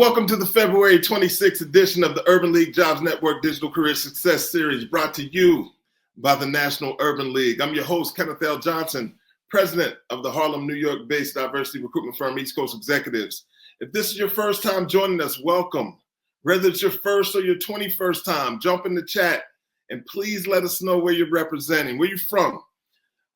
Welcome to the February 26th edition of the Urban League Jobs Network Digital Career Success Series, brought to you by the National Urban League. I'm your host, Kenneth L. Johnson, president of the Harlem, New York-based diversity recruitment firm, East Coast Executives. If this is your first time joining us, welcome. Whether it's your first or your 21st time, jump in the chat and please let us know where you're representing, where you're from.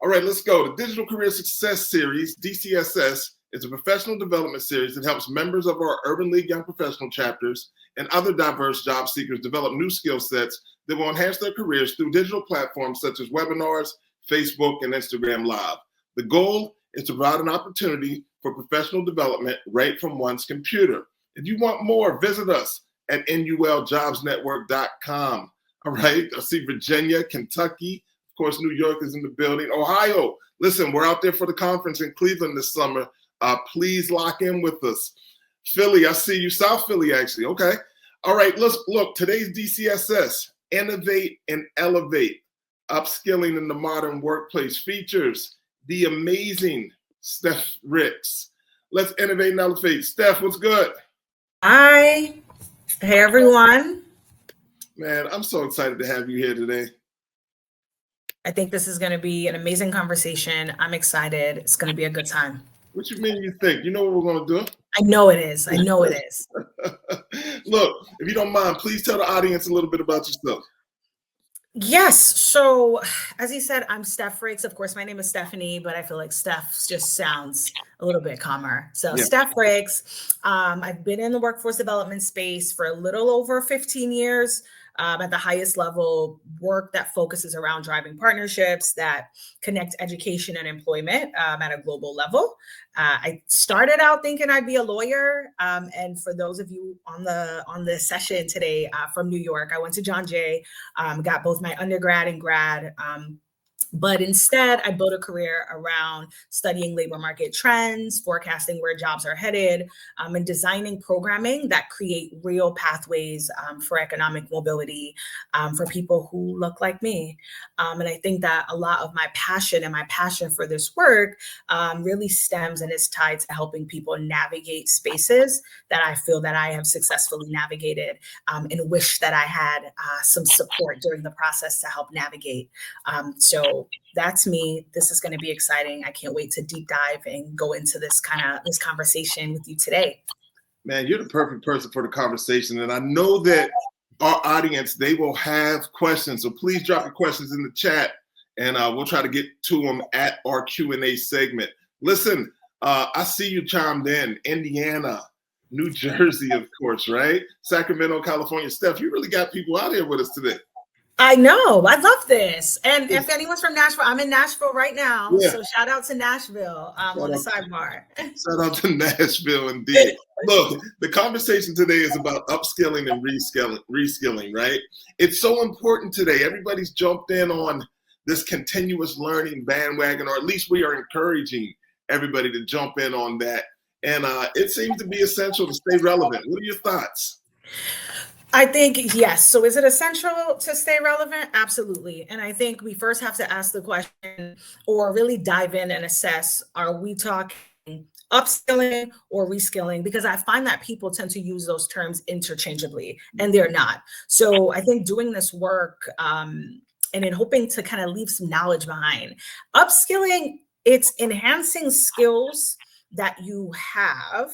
All right, let's go. The Digital Career Success Series, DCSS, is a professional development series that helps members of our Urban League Young Professional chapters and other diverse job seekers develop new skill sets that will enhance their careers through digital platforms such as webinars, Facebook, and Instagram Live. The goal is to provide an opportunity for professional development right from one's computer. If you want more, visit us at nuljobsnetwork.com. All right, I see Virginia, Kentucky, of course, New York is in the building. Ohio, listen, we're out there for the conference in Cleveland this summer. Please lock in with us. Philly, I see you. South Philly, actually. Okay. All right, let's look. Today's DCSS, Innovate and Elevate, Upskilling in the Modern Workplace, features the amazing Steph Ricks. Let's innovate and elevate. Steph, what's good? Hi. Hey, everyone. Man, I'm so excited to have you here today. I think this is going to be an amazing conversation. I'm excited. It's going to be a good time. What you mean you think? You know what we're going to do? I know it is. I know it is. Look, if you don't mind, please tell the audience a little bit about yourself. Yes. So as you said, I'm Steph Ricks. Of course, my name is Stephanie, but I feel like Steph just sounds a little bit calmer. So yeah. Steph Ricks. I've been in the workforce development space for a little over 15 years. At the highest level, work that focuses around driving partnerships that connect education and employment at a global level. I started out thinking I'd be a lawyer. And for those of you on the session today from New York, I went to John Jay, got both my undergrad and grad. But instead, I built a career around studying labor market trends, forecasting where jobs are headed, and designing programming that create real pathways for economic mobility for people who look like me. And I think that a lot of my passion for this work really stems and is tied to helping people navigate spaces that I feel that I have successfully navigated and wish that I had some support during the process to help navigate. So that's me. This is going to be exciting. I can't wait to deep dive and go into this conversation with you today. Man, you're the perfect person for the conversation. And I know that our audience, they will have questions. So please drop your questions in the chat and we'll try to get to them at our Q&A segment. Listen, I see you chimed in. Indiana, New Jersey, of course, right? Sacramento, California. Steph, you really got people out here with us today. I know. I love this. And if anyone's from Nashville, I'm in Nashville right now. Yeah. So shout out to Nashville on the sidebar. Shout out to Nashville indeed. Look, the conversation today is about upskilling and reskilling, right? It's so important today. Everybody's jumped in on this continuous learning bandwagon, or at least we are encouraging everybody to jump in on that. And it seems to be essential to stay relevant. What are your thoughts? I think, yes. So is it essential to stay relevant? Absolutely. And I think we first have to ask the question or really dive in and assess, are we talking upskilling or reskilling? Because I find that people tend to use those terms interchangeably and they're not. So I think doing this work and in hoping to kind of leave some knowledge behind. Upskilling, it's enhancing skills that you have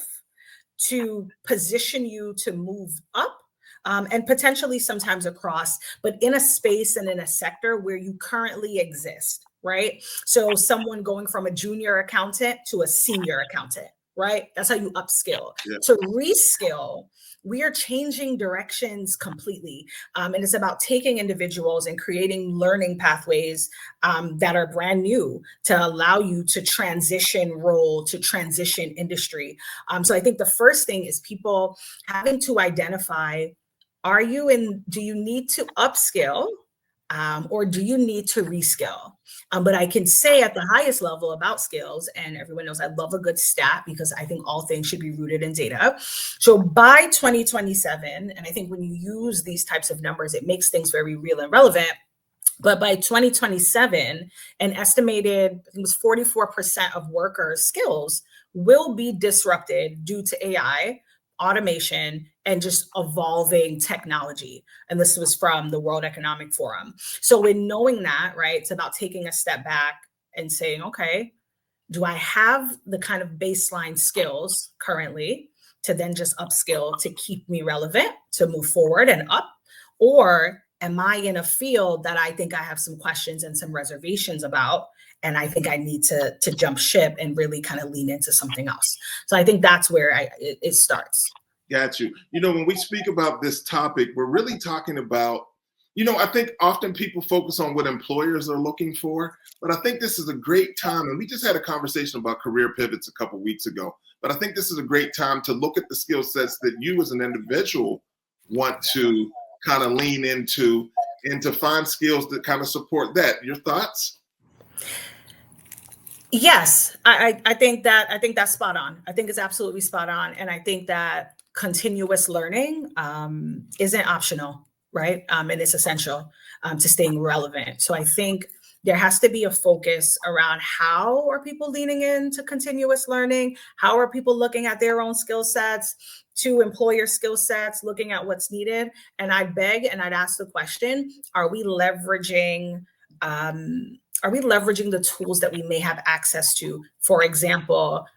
to position you to move up. And potentially sometimes across, but in a space and in a sector where you currently exist, right? So someone going from a junior accountant to a senior accountant, right? That's how you upskill. Yeah. To reskill, we are changing directions completely. And it's about taking individuals and creating learning pathways that are brand new to allow you to transition role, to transition industry. So I think the first thing is people having to identify, do you need to upskill or do you need to reskill? But I can say at the highest level about skills, and everyone knows I love a good stat because I think all things should be rooted in data. So by 2027, and I think when you use these types of numbers, it makes things very real and relevant. But by 2027, an estimated, I think it was 44% of workers' skills will be disrupted due to AI automation, and just evolving technology. And this was from the World Economic Forum. So in knowing that, right, it's about taking a step back and saying, okay, do I have the kind of baseline skills currently to then just upskill to keep me relevant, to move forward and up? Or am I in a field that I think I have some questions and some reservations about, and I think I need to jump ship and really kind of lean into something else? So I think that's where it starts. Got you. When we speak about this topic, we're really talking about, I think often people focus on what employers are looking for, but I think this is a great time. And we just had a conversation about career pivots a couple of weeks ago, but I think this is a great time to look at the skill sets that you as an individual want to kind of lean into and to find skills that kind of support that. Your thoughts? Yes, I think that's spot on. I think it's absolutely spot on. And I think that continuous learning isn't optional, right? And it's essential to staying relevant. So I think there has to be a focus around how are people leaning into continuous learning? How are people looking at their own skill sets to employer skill sets, looking at what's needed? And I beg and I'd ask the question, are we leveraging the tools that we may have access to? For example,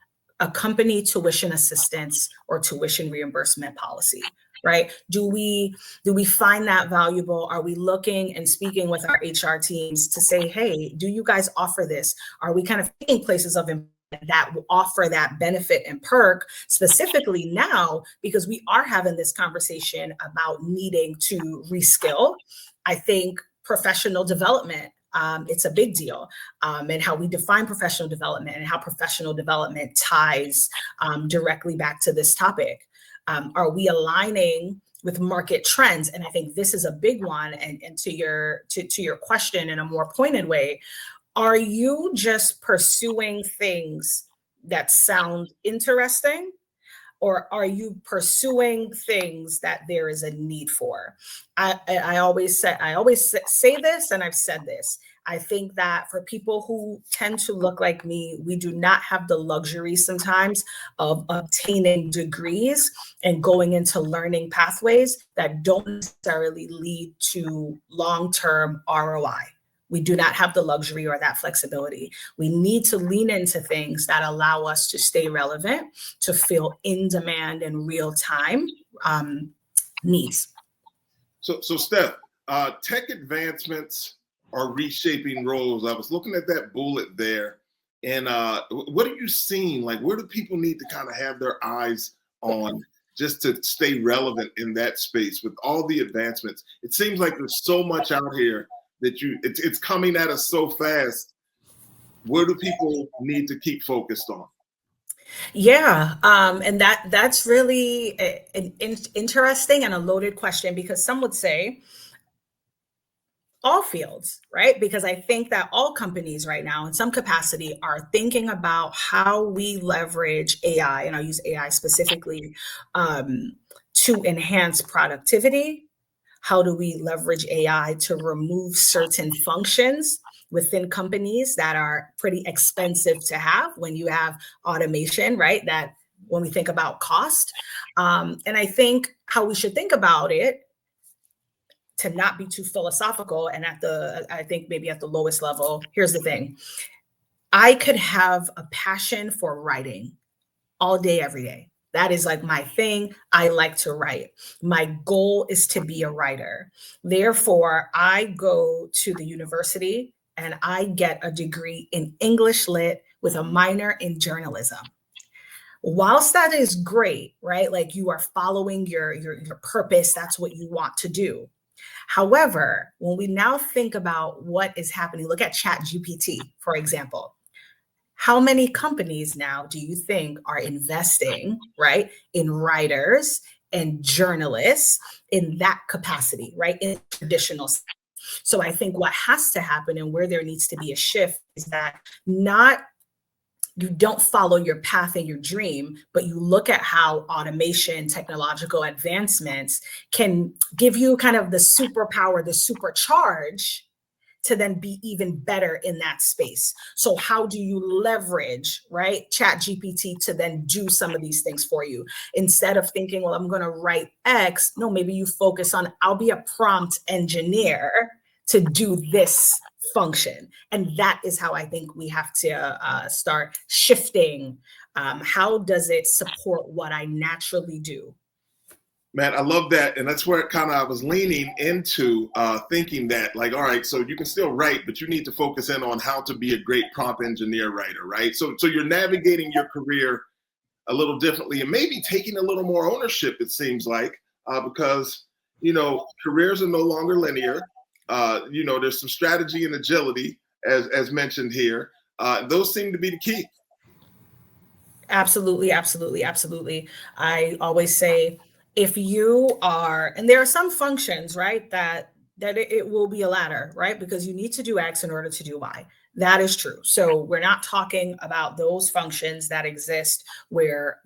a company tuition assistance or tuition reimbursement policy, right? Do we find that valuable? Are we looking and speaking with our HR teams to say, hey, do you guys offer this? Are we kind of picking places of employment that will offer that benefit and perk specifically now, because we are having this conversation about needing to reskill? I think professional development, it's a big deal, and how we define professional development and how professional development ties directly back to this topic. Are we aligning with market trends? And I think this is a big one. And to your question in a more pointed way, are you just pursuing things that sound interesting? Or are you pursuing things that there is a need for? I always say this, and I've said this. I think that for people who tend to look like me, we do not have the luxury sometimes of obtaining degrees and going into learning pathways that don't necessarily lead to long-term ROI. We do not have the luxury or that flexibility. We need to lean into things that allow us to stay relevant, to feel in demand in real time needs. So Steph, tech advancements are reshaping roles. I was looking at that bullet there, and what are you seeing? Like, where do people need to kind of have their eyes on just to stay relevant in that space with all the advancements? It seems like there's so much out here that it's coming at us so fast. Where do people need to keep focused on? Yeah, and that's really an interesting and a loaded question, because some would say all fields, right? Because I think that all companies right now in some capacity are thinking about how we leverage AI, and I'll use AI specifically, to enhance productivity. How do we leverage AI to remove certain functions within companies that are pretty expensive to have when you have automation, right? That when we think about cost. And I think how we should think about it, to not be too philosophical, and I think maybe at the lowest level, here's the thing. I could have a passion for writing all day, every day. That is like my thing. I like to write. My goal is to be a writer. Therefore, I go to the university and I get a degree in English Lit with a minor in journalism. Whilst that is great, right? Like, you are following your purpose. That's what you want to do. However, when we now think about what is happening, look at ChatGPT, for example. How many companies now do you think are investing, right, in writers and journalists in that capacity, right, in traditional? So I think what has to happen, and where there needs to be a shift, is that you don't follow your path and your dream, but you look at how automation, technological advancements can give you kind of the superpower, the supercharge to then be even better in that space. So how do you leverage, right, Chat GPT to then do some of these things for you? Instead of thinking, well, I'm going to write X, no, maybe you focus on, I'll be a prompt engineer to do this function. And that is how I think we have to start shifting. How does it support what I naturally do? Man, I love that. And that's where I was leaning into thinking that, like, all right, so you can still write, but you need to focus in on how to be a great prompt engineer writer, right? So you're navigating your career a little differently and maybe taking a little more ownership, it seems like, because, careers are no longer linear. There's some strategy and agility, as mentioned here. Those seem to be the key. Absolutely, absolutely, absolutely. I always say, if you are, and there are some functions, right, that it will be a ladder, right? Because you need to do X in order to do Y. That is true. So we're not talking about those functions that exist where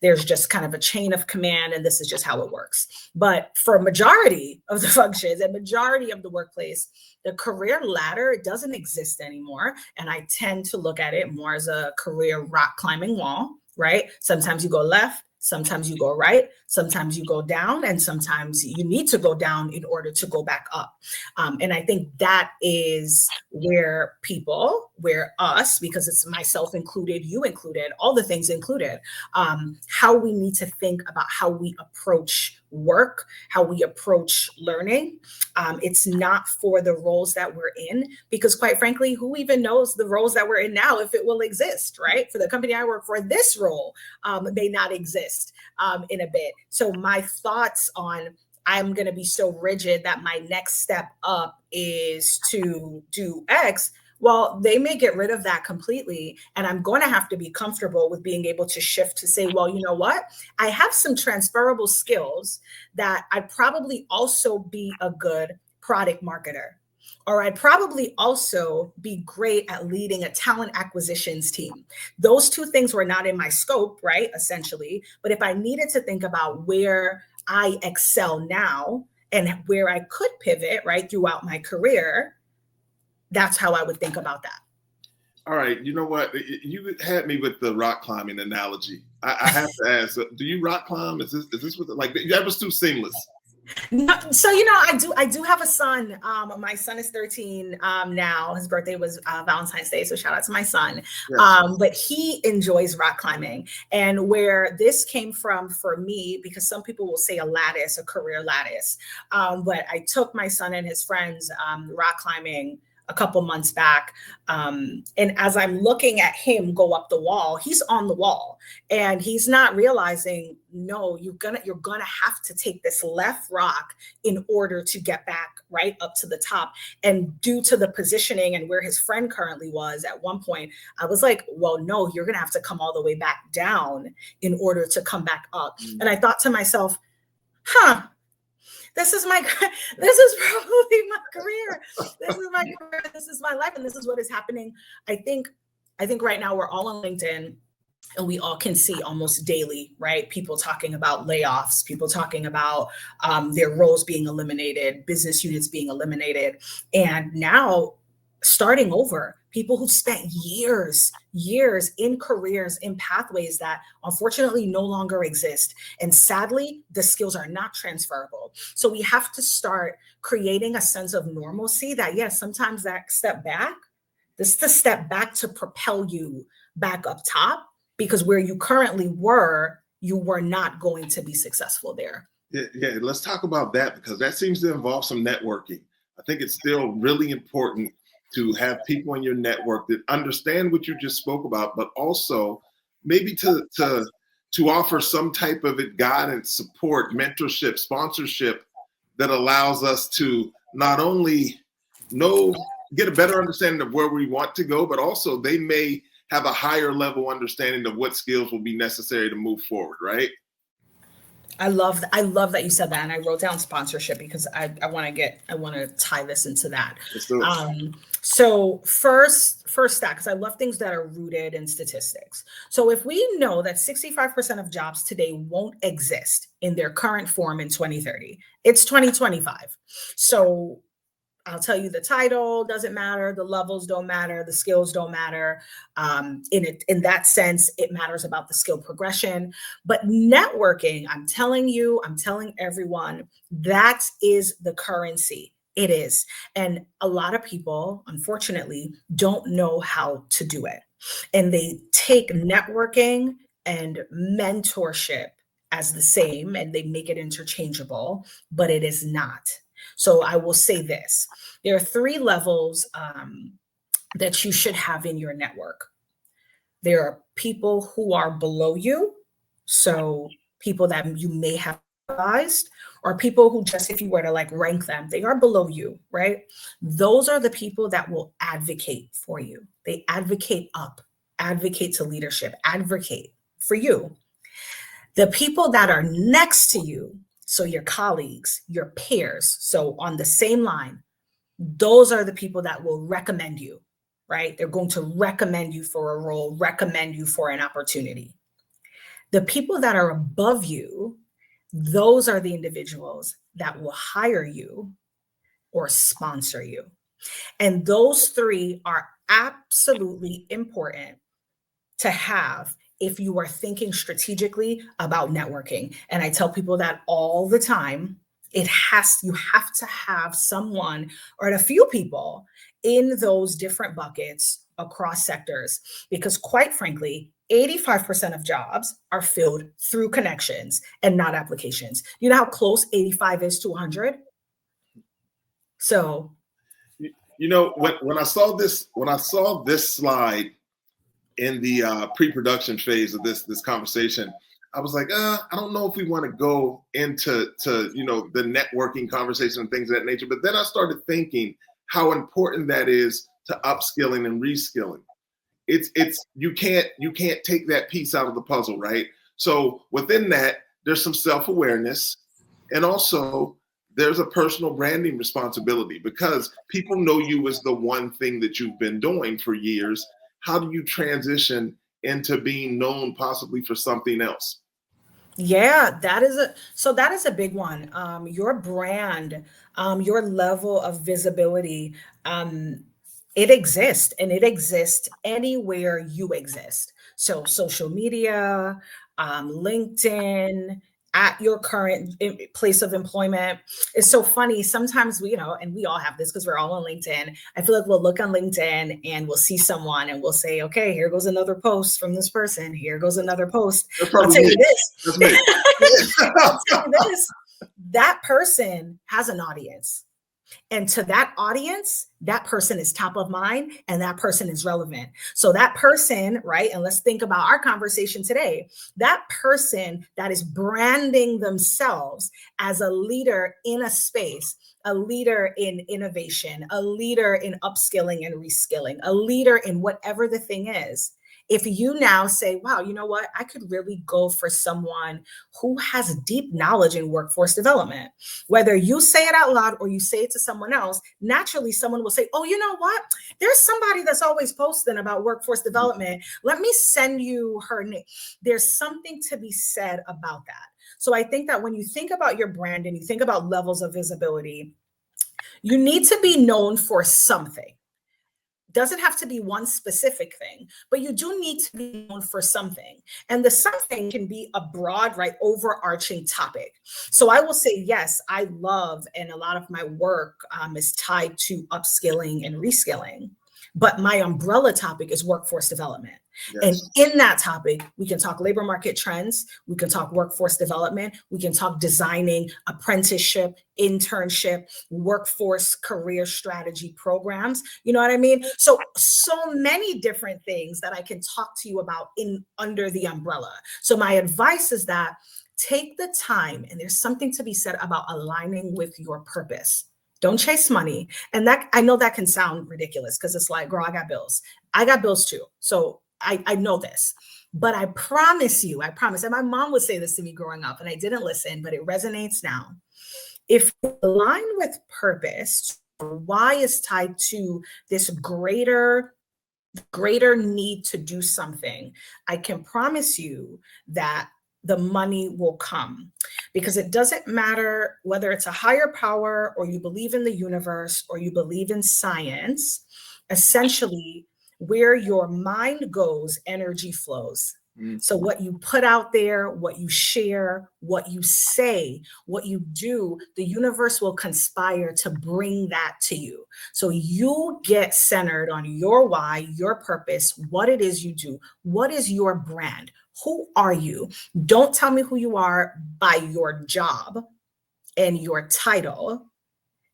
there's just kind of a chain of command and this is just how it works. But for a majority of the functions and majority of the workplace, the career ladder doesn't exist anymore. And I tend to look at it more as a career rock climbing wall, right? Sometimes you go left, sometimes you go right, sometimes you go down, and sometimes you need to go down in order to go back up. And I think that is where us, because it's myself included, you included, all the things included, how we need to think about how we approach work, how we approach learning. It's not for the roles that we're in, because quite frankly, who even knows the roles that we're in now, if it will exist, right? For the company I work for, this role may not exist in a bit. So my thoughts on, I'm going to be so rigid that my next step up is to do X. Well, they may get rid of that completely. And I'm going to have to be comfortable with being able to shift to say, well, you know what? I have some transferable skills that I'd probably also be a good product marketer. Or I'd probably also be great at leading a talent acquisitions team. Those two things were not in my scope, right? Essentially. But if I needed to think about where I excel now and where I could pivot, right, throughout my career, that's how I would think about that. All right. You know what? You had me with the rock climbing analogy. I have to ask, do you rock climb? Is this what, like, that was too seamless? No, so I do have a son. My son is 13 now. His birthday was Valentine's Day, so shout out to my son. Yes. But he enjoys rock climbing, and where this came from for me, because some people will say a career lattice, but I took my son and his friends rock climbing a couple months back. And as I'm looking at him go up the wall, he's on the wall and he's not realizing, no, you're gonna have to take this left rock in order to get back right up to the top. And due to the positioning and where his friend currently was at one point, I was like, well, no, you're gonna have to come all the way back down in order to come back up. And I thought to myself, this is probably my career. This is my career. This is my life. And this is what is happening. I think right now we're all on LinkedIn and we all can see almost daily, right? People talking about layoffs, people talking about their roles being eliminated, business units being eliminated. And now starting over, people who've spent years in careers, in pathways that unfortunately no longer exist. And sadly, the skills are not transferable. So we have to start creating a sense of normalcy that, yes, sometimes that step back, this is the step back to propel you back up top, because where you currently were, you were not going to be successful there. Yeah, let's talk about that, because that seems to involve some networking. I think it's still really important to have people in your network that understand what you just spoke about, but also maybe to offer some type of guidance, support, mentorship, sponsorship that allows us to not only get a better understanding of where we want to go, but also they may have a higher level understanding of what skills will be necessary to move forward, right? I love that you said that, and I wrote down sponsorship because I want to tie this into that. So first stat, because I love things that are rooted in statistics. So if we know that 65% of jobs today won't exist in their current form in 2030, it's 2025. So I'll tell you the title doesn't matter, the levels don't matter, the skills don't matter. In that sense, it matters about the skill progression. But networking, I'm telling everyone, that is the currency. It is. And a lot of people, unfortunately, don't know how to do it. And they take networking and mentorship as the same, and they make it interchangeable, but it is not. So I will say this, there are 3 levels that you should have in your network. There are people who are below you, so people that you may have advised, or people who, just if you were to like rank them, they are below you, right? Those are the people that will advocate for you. They advocate up, advocate to leadership, advocate for you. The people that are next to you, so your colleagues, your peers, so on the same line, those are the people that will recommend you, right? They're going to recommend you for a role, recommend you for an opportunity. The people that are above you, those are the individuals that will hire you or sponsor you. And those 3 are absolutely important to have if you are thinking strategically about networking. And I tell people that all the time. You have to have someone or a few people in those different buckets across sectors, because quite frankly, 85% of jobs are filled through connections and not applications. You know how close 85 is to 100? So, you know, when I saw this slide in the pre-production phase of this conversation, I was like, I don't know if we want to go into the networking conversation and things of that nature. But then I started thinking how important that is to upskilling and reskilling. It's you can't take that piece out of the puzzle, right? So within that, there's some self-awareness, and also there's a personal branding responsibility, because people know you as the one thing that you've been doing for years. How do you transition into being known possibly for something else? yeah, that is a big one. Your brand, your level of visibility, it exists, and it exists anywhere you exist. So social media, LinkedIn, at your current place of employment. It's so funny. Sometimes and we all have this because we're all on LinkedIn. I feel like we'll look on LinkedIn and we'll see someone and we'll say, okay, here goes another post from this person. Here goes another post. I'll tell you this. That's me. I'll tell you this. That person has an audience. And to that audience, that person is top of mind and that person is relevant. So that person, right? And let's think about our conversation today. That person that is branding themselves as a leader in a space, a leader in innovation, a leader in upskilling and reskilling, a leader in whatever the thing is. If you now say, wow, you know what, I could really go for someone who has deep knowledge in workforce development, whether you say it out loud or you say it to someone else, naturally someone will say, oh, you know what, there's somebody that's always posting about workforce development. Let me send you her name. There's something to be said about that. So I think that when you think about your brand and you think about levels of visibility, you need to be known for something. Doesn't have to be one specific thing, but you do need to be known for something. And the something can be a broad, right, overarching topic. So I will say, yes, I love, and a lot of my work is tied to upskilling and reskilling. But my umbrella topic is workforce development. Yes. And in that topic, we can talk labor market trends, we can talk workforce development, we can talk designing apprenticeship, internship, workforce career strategy programs. You know what I mean? So many different things that I can talk to you about under the umbrella. So my advice is that take the time, and there's something to be said about aligning with your purpose. Don't chase money. And that, I know that can sound ridiculous because it's like, girl, I got bills. I got bills too. So I know this, but I promise, and my mom would say this to me growing up and I didn't listen, but it resonates now. If you align with purpose, why is tied to this greater need to do something, I can promise you that the money will come. Because it doesn't matter whether it's a higher power or you believe in the universe or you believe in science, essentially, where your mind goes, energy flows. So what you put out there, what you share, what you say, what you do, the universe will conspire to bring that to you. So you get centered on your why, your purpose, what it is you do, what is your brand, who are you? Don't tell me who you are by your job and your title.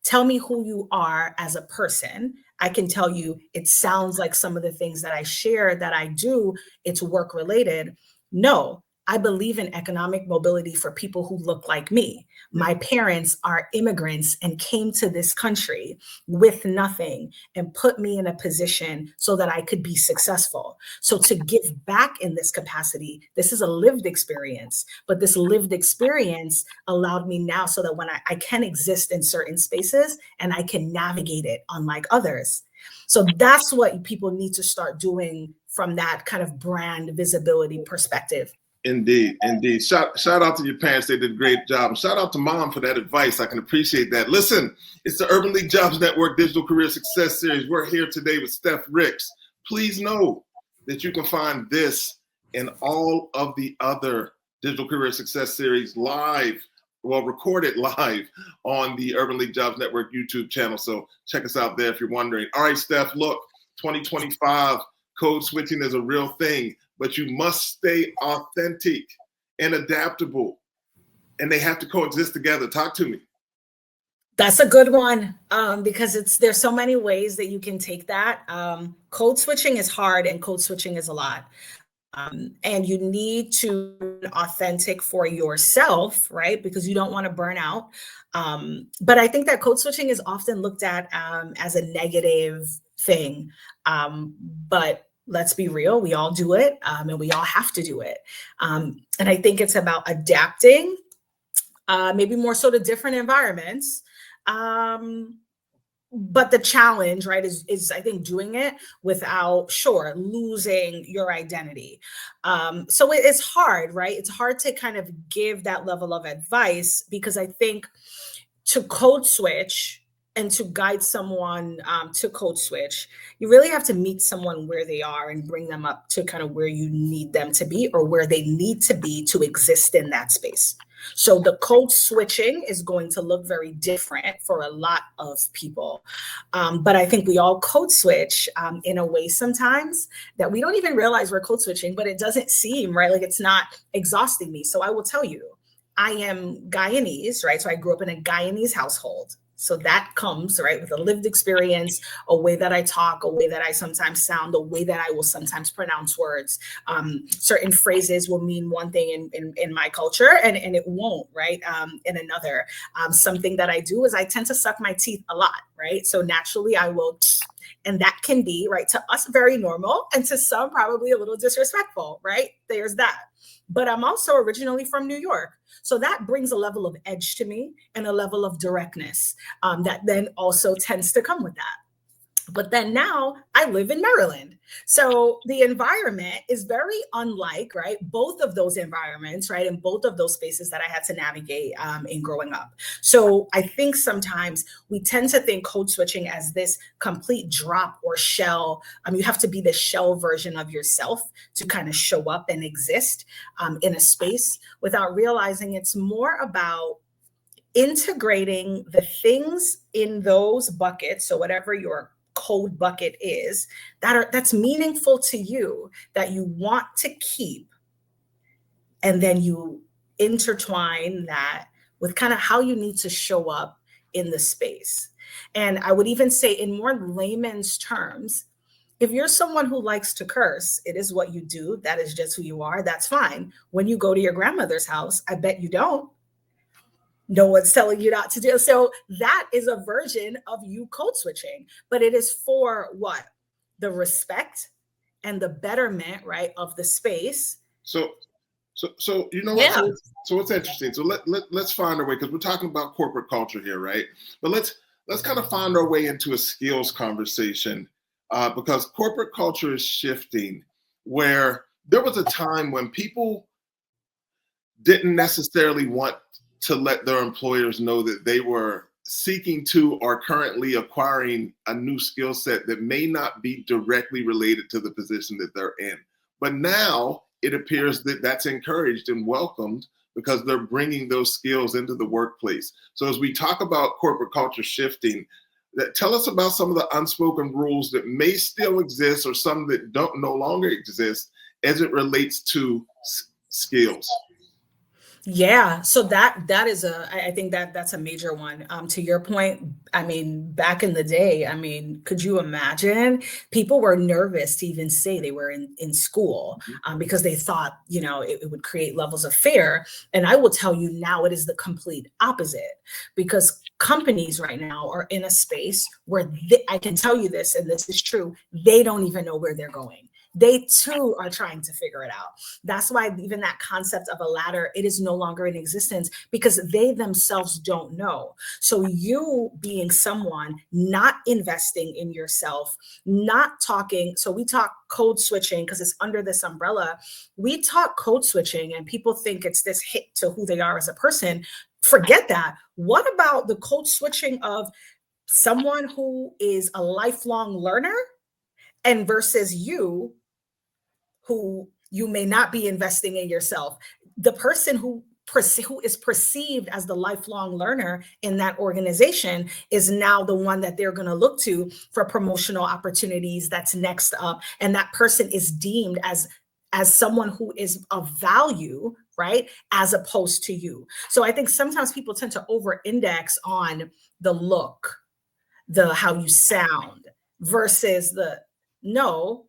Tell me who you are as a person. I can tell you, it sounds like some of the things that I share that I do, it's work related. No, I believe in economic mobility for people who look like me. My parents are immigrants and came to this country with nothing and put me in a position so that I could be successful. So to give back in this capacity, this is a lived experience, but this lived experience allowed me now so that when I can exist in certain spaces and I can navigate it unlike others. So that's what people need to start doing from that kind of brand visibility perspective. Indeed, indeed. Shout out to your parents. They did a great job. And shout out to mom for that advice. I can appreciate that. Listen, it's the Urban League Jobs Network Digital Career Success Series. We're here today with Steph Ricks. Please know that you can find this and all of the other Digital Career Success Series live, well, recorded live on the Urban League Jobs Network YouTube channel. So check us out there if you're wondering. All right, Steph, look, 2025, code switching is a real thing. But you must stay authentic and adaptable, and they have to coexist together. Talk to me. That's a good one, because there's so many ways that you can take that. Code switching is hard, and code switching is a lot. And you need to be authentic for yourself, right? Because you don't want to burn out. But I think that code switching is often looked at as a negative thing. But let's be real, we all do it, and we all have to do it. And I think it's about adapting, maybe more so to different environments. But the challenge, right, is I think doing it without, losing your identity. So it's hard, right? It's hard to kind of give that level of advice, because I think to code switch and to guide someone to code switch, you really have to meet someone where they are and bring them up to kind of where you need them to be or where they need to be to exist in that space. So the code switching is going to look very different for a lot of people. But I think we all code switch in a way sometimes that we don't even realize we're code switching, but it doesn't seem, right? Like it's not exhausting me. So I will tell you, I am Guyanese, right? So I grew up in a Guyanese household. So that comes, right, with a lived experience, a way that I talk, a way that I sometimes sound, a way that I will sometimes pronounce words. Certain phrases will mean one thing in my culture and it won't, right, in another. Something that I do is I tend to suck my teeth a lot, right? So naturally I will, and that can be, right, to us very normal and to some probably a little disrespectful, right? There's that. But I'm also originally from New York. So that brings a level of edge to me and a level of directness that then also tends to come with that. But then now I live in Maryland. So the environment is very unlike, right? Both of those environments, right? And both of those spaces that I had to navigate in growing up. So I think sometimes we tend to think code switching as this complete drop or shell. You have to be the shell version of yourself to kind of show up and exist in a space without realizing it's more about integrating the things in those buckets. So whatever your code bucket is that's meaningful to you, that you want to keep, and then you intertwine that with kind of how you need to show up in the space. And I would even say, in more layman's terms, if you're someone who likes to curse, it is what you do, that is just who you are, that's fine. When you go to your grandmother's house, I bet you don't. No one's telling you not to do. So that is a version of you code switching, but it is for what? The respect and the betterment, right, of the space. So you know what? Yeah. So what's interesting? So let's find our way, because we're talking about corporate culture here, right? But let's kind of find our way into a skills conversation, because corporate culture is shifting, where there was a time when people didn't necessarily want to let their employers know that they were seeking to or currently acquiring a new skill set that may not be directly related to the position that they're in. But now it appears that that's encouraged and welcomed because they're bringing those skills into the workplace. So as we talk about corporate culture shifting, tell us about some of the unspoken rules that may still exist or some that don't no longer exist as it relates to skills. Yeah, so that is I think that's a major one. To your point, I mean, back in the day, I mean, could you imagine? People were nervous to even say they were in school because they thought, you know, it would create levels of fear. And I will tell you now, it is the complete opposite, because companies right now are in a space where I can tell you this, and this is true, they don't even know where they're going. They too are trying to figure it out. That's why even that concept of a ladder, it is no longer in existence because they themselves don't know. So you being someone not investing in yourself, not talking. So we talk code switching because it's under this umbrella. We talk code switching and people think it's this hit to who they are as a person. Forget that. What about the code switching of someone who is a lifelong learner and versus you, who you may not be investing in yourself? The person who is perceived as the lifelong learner in that organization is now the one that they're going to look to for promotional opportunities that's next up. And that person is deemed as someone who is of value, right? As opposed to you. So I think sometimes people tend to over index on the look, the how you sound versus the no,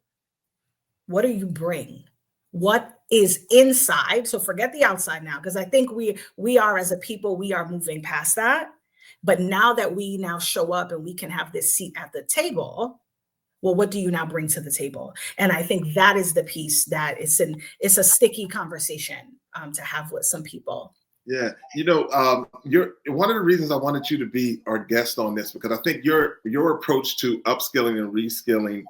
what do you bring? What is inside? So forget the outside now, because I think we are, as a people, we are moving past that. But now that we now show up and we can have this seat at the table, well, what do you now bring to the table? And I think that is the piece that it's a sticky conversation to have with some people. Yeah, you know, you're one of the reasons I wanted you to be our guest on this, because I think your approach to upskilling and reskilling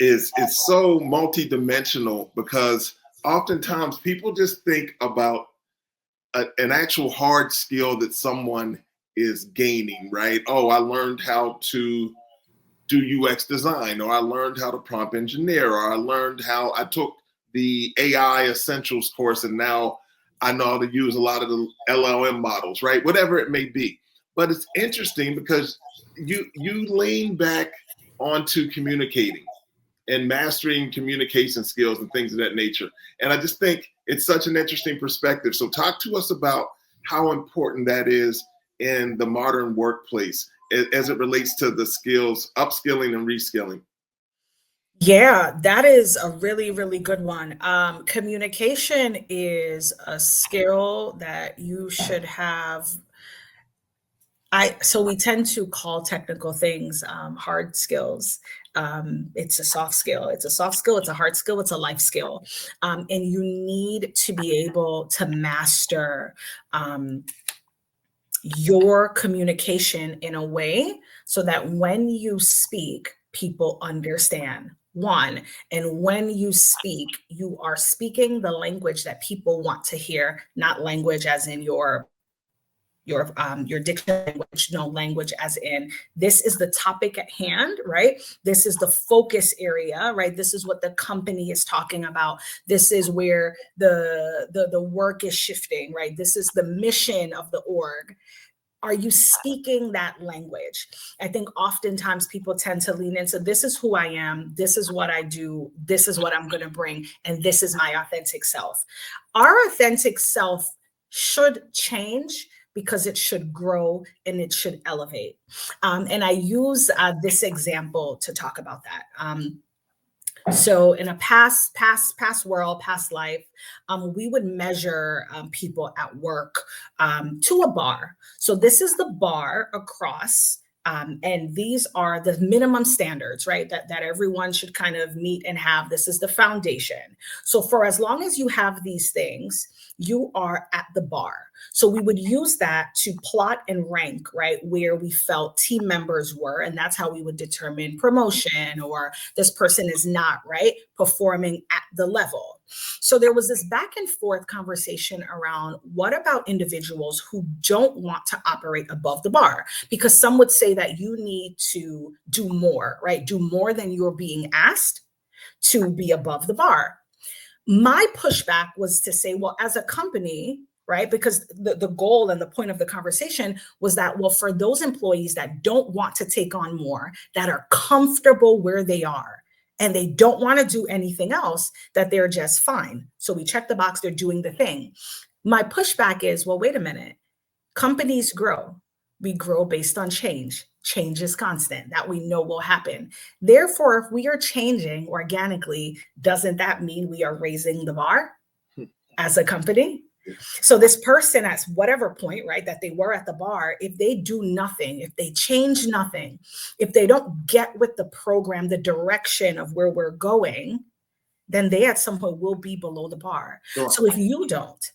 is so multidimensional, because oftentimes people just think about an actual hard skill that someone is gaining, right? Oh, I learned how to do UX design, or I learned how to prompt engineer, or I took the AI essentials course and now I know how to use a lot of the LLM models, right? Whatever it may be. But it's interesting because you lean back onto communicating and mastering communication skills and things of that nature. And I just think it's such an interesting perspective. So talk to us about how important that is in the modern workplace as it relates to the skills, upskilling and reskilling. Yeah, that is a really, really good one. Communication is a skill that you should have. So we tend to call technical things hard skills. It's a soft skill. It's a soft skill. It's a hard skill. It's a life skill. And you need to be able to master your communication in a way so that when you speak, people understand. One, and when you speak, you are speaking the language that people want to hear, not language as in your dictionary language, no, language as in this is the topic at hand, right? This is the focus area, right? This is what the company is talking about. This is where the work is shifting, right? This is the mission of the org. Are you speaking that language? I think oftentimes people tend to lean into this is who I am, this is what I do, this is what I'm going to bring, and this is my authentic self. Our authentic self should change because it should grow and it should elevate. And I use this example to talk about that. So in a past world, past life, we would measure people at work to a bar. So this is the bar across, and these are the minimum standards, right? That everyone should kind of meet and have. This is the foundation. So for as long as you have these things, you are at the bar. So we would use that to plot and rank, right, where we felt team members were. And that's how we would determine promotion, or this person is not, right, performing at the level. So there was this back and forth conversation around, what about individuals who don't want to operate above the bar? Because some would say that you need to do more, right? Do more than you're being asked to be above the bar. My pushback was to say, well, as a company, right? Because the goal and the point of the conversation was that, well, for those employees that don't want to take on more, that are comfortable where they are, and they don't want to do anything else, that they're just fine. So we check the box, they're doing the thing. My pushback is, well, wait a minute. Companies grow. We grow based on change. Change is constant. That we know will happen. Therefore, if we are changing organically, doesn't that mean we are raising the bar as a company? So this person at whatever point, right, that they were at the bar, if they do nothing, if they change nothing, if they don't get with the program, the direction of where we're going, then they at some point will be below the bar. Sure. So if you don't.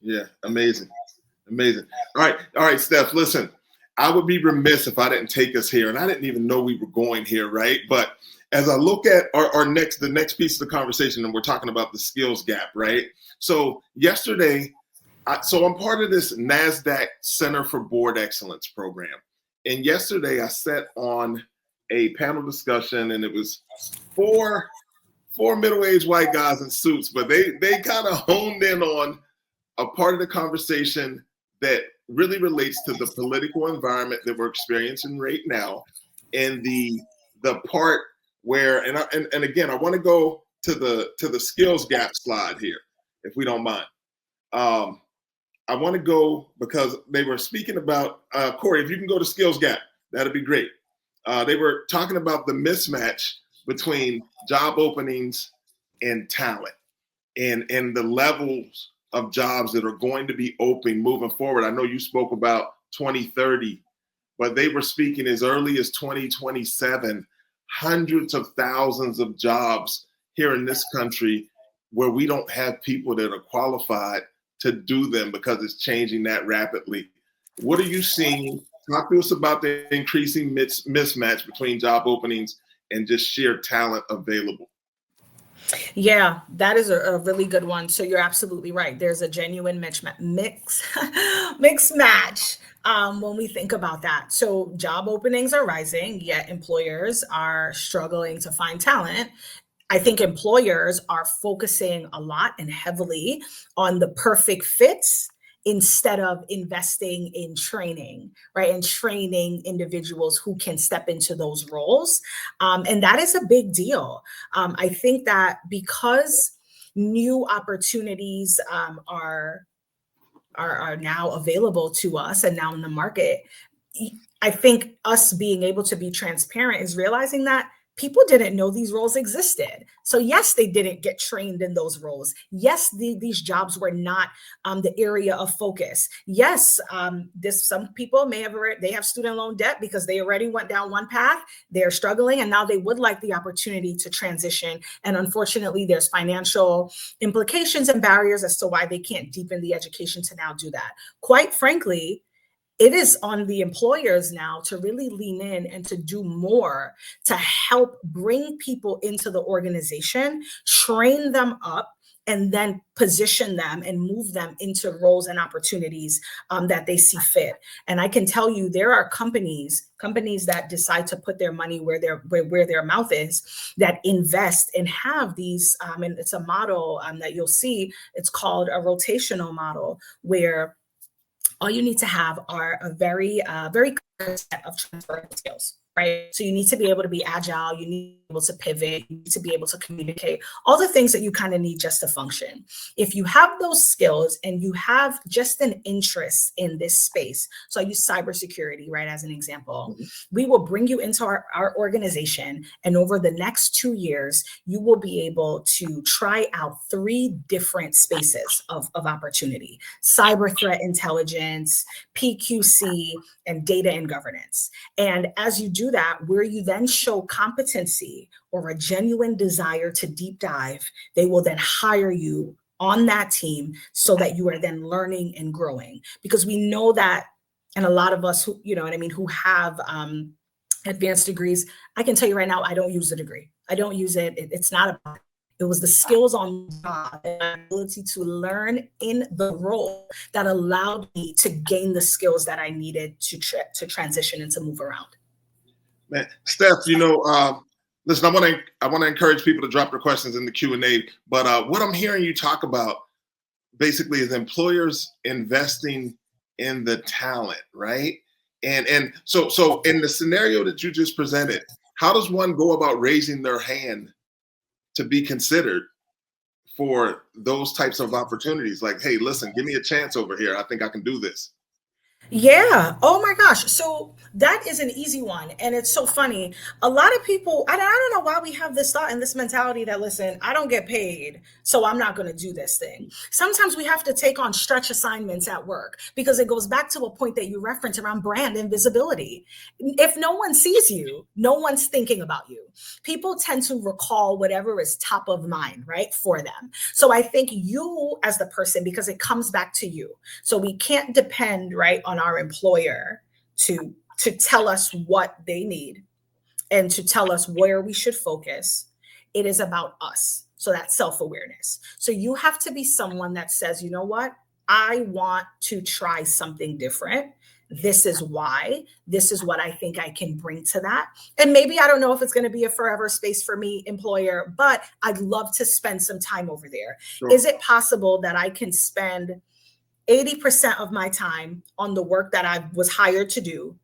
Yeah, amazing. All right, Steph, listen, I would be remiss if I didn't take us here, and I didn't even know we were going here, right? But as I look at the next piece of the conversation, and we're talking about the skills gap, right? So yesterday, I'm part of this NASDAQ Center for Board Excellence program. And yesterday I sat on a panel discussion, and it was four middle-aged white guys in suits, but they kind of honed in on a part of the conversation that really relates to the political environment that we're experiencing right now, and the part where, and again, I want to go to the skills gap slide here, if we don't mind. I want to go, because they were speaking about, Corey, if you can go to skills gap, that'd be great. They were talking about the mismatch between job openings and talent, and the levels of jobs that are going to be open moving forward. I know you spoke about 2030, but they were speaking as early as 2027, hundreds of thousands of jobs here in this country where we don't have people that are qualified to do them because it's changing that rapidly. What are you seeing? Talk to us about the increasing mismatch between job openings and just sheer talent available. Yeah, that is a really good one. So you're absolutely right. There's a genuine mixed match when we think about that. So job openings are rising, yet employers are struggling to find talent. I think employers are focusing a lot and heavily on the perfect fits instead of investing in training, right? And training individuals who can step into those roles. And that is a big deal. I think that because new opportunities are now available to us and now in the market, I think us being able to be transparent is realizing that people didn't know these roles existed. So yes, they didn't get trained in those roles. Yes, these jobs were not the area of focus. Yes, some people they have student loan debt because they already went down one path. They're struggling, and now they would like the opportunity to transition. And unfortunately, there's financial implications and barriers as to why they can't deepen the education to now do that. Quite frankly, it is on the employers now to really lean in and to do more to help bring people into the organization, train them up, and then position them and move them into roles and opportunities that they see fit. And I can tell you, there are companies that decide to put their money where their mouth is, that invest and have these, and it's a model that you'll see. It's called a rotational model, where all you need to have are a very clear set of transferable skills, right? So you need to be able to be agile, you need to be able to pivot, you need to be able to communicate, all the things that you kind of need just to function. If you have those skills and you have just an interest in this space, so I use cybersecurity, right, as an example, we will bring you into our organization, and over the next 2 years, you will be able to try out 3 different spaces of opportunity: cyber threat intelligence, PQC, and data and governance. And as you do that, where you then show competency or a genuine desire to deep dive, they will then hire you on that team so that you are then learning and growing. Because we know that, and a lot of us who, who have advanced degrees, I can tell you right now, I don't use the degree. I don't use it. It's not about it. It was the skills on the job and my ability to learn in the role that allowed me to gain the skills that I needed to transition and to move around. Man, Steph, listen, I want to encourage people to drop their questions in the Q&A, but what I'm hearing you talk about basically is employers investing in the talent, right? And so in the scenario that you just presented, how does one go about raising their hand to be considered for those types of opportunities? Like, hey, listen, give me a chance over here. I think I can do this. Yeah. Oh my gosh. So that is an easy one. And it's so funny. A lot of people, I don't know why we have this thought and this mentality that, listen, I don't get paid, so I'm not going to do this thing. Sometimes we have to take on stretch assignments at work because it goes back to a point that you referenced around brand and visibility. If no one sees you, no one's thinking about you. People tend to recall whatever is top of mind, right, for them. So I think you as the person, because it comes back to you. So we can't depend, right, on our employer to tell us what they need and to tell us where we should focus. It is about us. So that's self-awareness. So you have to be someone that says, you know what? I want to try something different. This is why. This is what I think I can bring to that. And maybe I don't know if it's going to be a forever space for me, employer, but I'd love to spend some time over there. Sure. Is it possible that I can spend 80% of my time on the work that I was hired to do,